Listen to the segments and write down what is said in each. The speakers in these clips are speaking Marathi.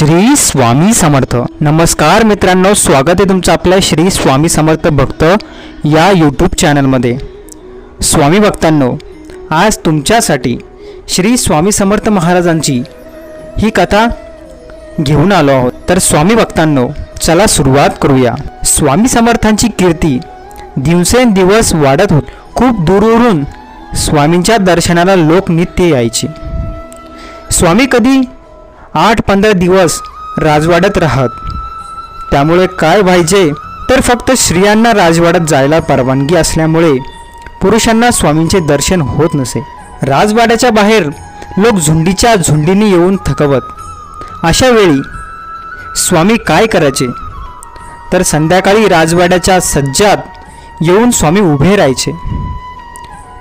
श्री स्वामी समर्थ। नमस्कार मित्रांनो, स्वागत आहे तुमचं आपल्या श्री स्वामी समर्थ भक्त या यूट्यूब चॅनलमध्ये। स्वामी भक्तांनो, आज तुमच्यासाठी श्री स्वामी समर्थ महाराजांची ही कथा घेऊन आलो आहोत। तर स्वामी भक्तांनो, चला सुरुवात करूया। स्वामी समर्थांची कीर्ती दिवसेंदिवस वाढत होती। खूप दूरवरून स्वामींच्या दर्शनाला लोक नित्य यायचे। स्वामी कधी 8-15 दिवस राजवाड्यात राहत। त्यामुळे काय व्हायचे तर फक्त स्त्रियांना राजवाड्यात जायला परवानगी असल्यामुळे पुरुषांना स्वामींचे दर्शन होत नसे। राजवाड्याच्या बाहेर लोक झुंडीच्या झुंडीने येऊन थकवत। अशा वेळी स्वामी काय करायचे तर संध्याकाळी राजवाड्याच्या सज्जात येऊन स्वामी उभे राहायचे।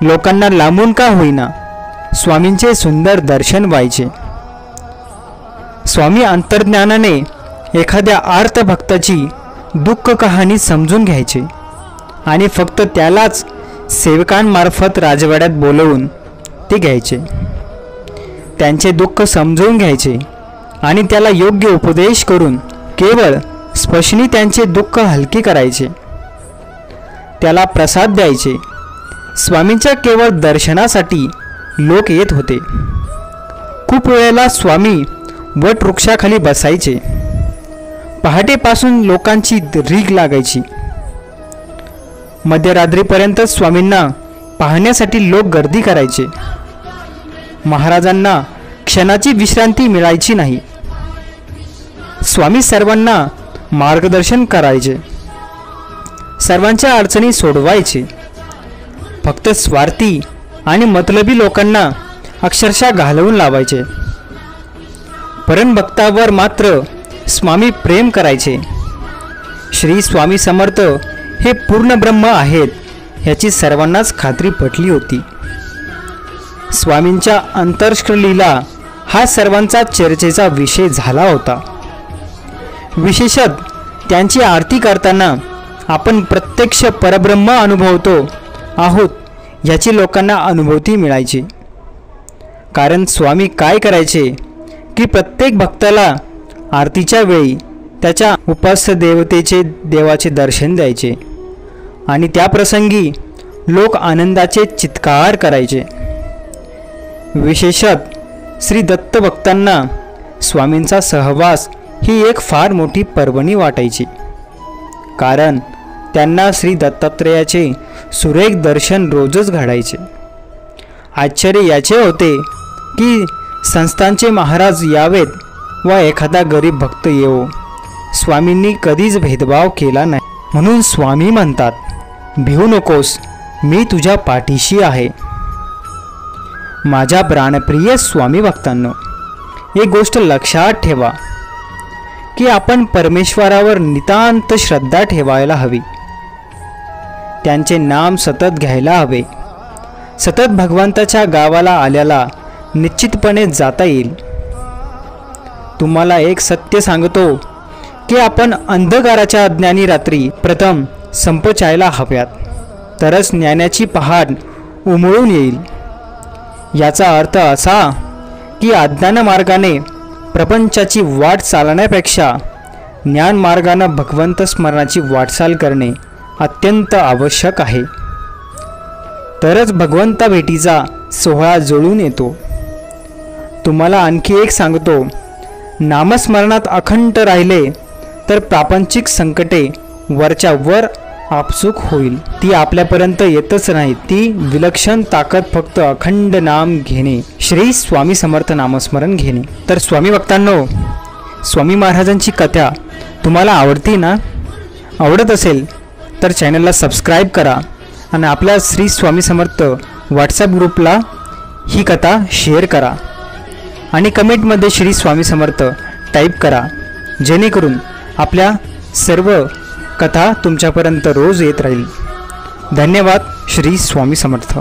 लोकांना लांबून का होईना स्वामींचे सुंदर दर्शन व्हायचे। स्वामी अंतर्ज्ञानाने एखाद्या आर्त भक्ताची दुःख कहाणी समजून घ्यायचे आणि फक्त त्यालाच सेवकांमार्फत राजवाड्यात बोलवून ते घ्यायचे। त्यांचे दुःख समजून घ्यायचे आणि त्याला योग्य उपदेश करून केवळ स्पर्शनी त्यांचे दुःख हलके करायचे। त्याला प्रसाद द्यायचे। स्वामींच्या केवळ दर्शनासाठी लोक येत होते। खूप वेळेला स्वामी वटवृक्षाखाली बसायचे। पहाटेपासून लोकांची रीघ लागायची। मध्यरात्रीपर्यंत स्वामींना पाहण्यासाठी लोक गर्दी करायचे। महाराजांना क्षणाची विश्रांती मिळायची नाही। स्वामी सर्वांना मार्गदर्शन करायचे, सर्वांच्या अडचणी सोडवायचे। फक्त स्वार्थी आणि मतलबी लोकांना अक्षरशः घालवून लावायचे। परमभक्तावर मात्र स्वामी प्रेम करायचे। श्री स्वामी समर्थ हे पूर्ण ब्रह्म आहेत याची सर्वांनाच खात्री पटली होती। स्वामींच्या अंतर्लीला हा सर्वांचा चर्चेचा विषय झाला होता। विशेषतः त्यांची आरती करताना आपण प्रत्यक्ष परब्रह्म अनुभवतो आहोत याची लोकांना अनुभूती मिळायची। कारण स्वामी काय करायचे की प्रत्येक भक्ताला आरतीच्या वेळी त्याच्या उपास्य देवाचे दर्शन द्यायचे आणि त्या प्रसंगी लोक आनंदाचे चित्कार करायचे। विशेषतः श्री दत्त भक्तांना स्वामींचा सहवास ही एक फार मोठी पर्वणी वाटायची। कारण त्यांना श्री दत्तात्रेयाचे सुरेख दर्शन रोजच घडायचे। आश्चर्य याचे होते की संस्थांचे महाराज यावेत व एखादा गरीब भक्त येवो, स्वामींनी कधीच भेदभाव केला नाही। म्हणून स्वामी म्हणतात, भिवू नकोस, मी तुझ्या पाठीशी आहे। माझ्या प्राणप्रिय स्वामी भक्तांनो, एक गोष्ट लक्षात ठेवा की आपण परमेश्वरावर नितांत श्रद्धा ठेवायला हवी। त्यांचे नाम सतत घ्यायला हवे। सतत भगवंताच्या गावाला आल्याला निश्चितपणे जाता येईल। तुम्हाला एक सत्य सांगतो की आपण अंधकाराच्या अज्ञानी रात्री प्रथम संपचायला हव्यात, तरच ज्ञानाची पहाड उमळून येईल। याचा अर्थ असा की अज्ञान मार्गाने प्रपंचाची वाट चालण्यापेक्षा ज्ञान मार्गाने भगवंत स्मरणाची वाटचाल करणे अत्यंत आवश्यक आहे। तरच भगवंता भेटीचा सोहळा जुळून येतो। तुम्हाला आणखी एक सांगतो, नामस्मरणात अखंड राहिले तर प्रापंचिक संकटे वरच्या वर आपसूक होईल। ती आपल्यापर्यंत येतच नाही। ती विलक्षण ताकद फक्त अखंड नाम घेणे, श्री स्वामी समर्थ नामस्मरण घेणे। तर स्वामी भक्तांनो, स्वामी महाराजांची कथा तुम्हाला आवडती ना? आवडत असेल तर चॅनलला सबस्क्राईब करा आणि आपल्या श्री स्वामी समर्थ व्हॉट्सॲप ग्रुपला ही कथा शेअर करा आणि कमेंटमध्ये श्री स्वामी समर्थ टाईप करा, जेणेकरून आपल्या सर्व कथा तुमच्यापर्यंत रोज येत राहील। धन्यवाद। श्री स्वामी समर्थ।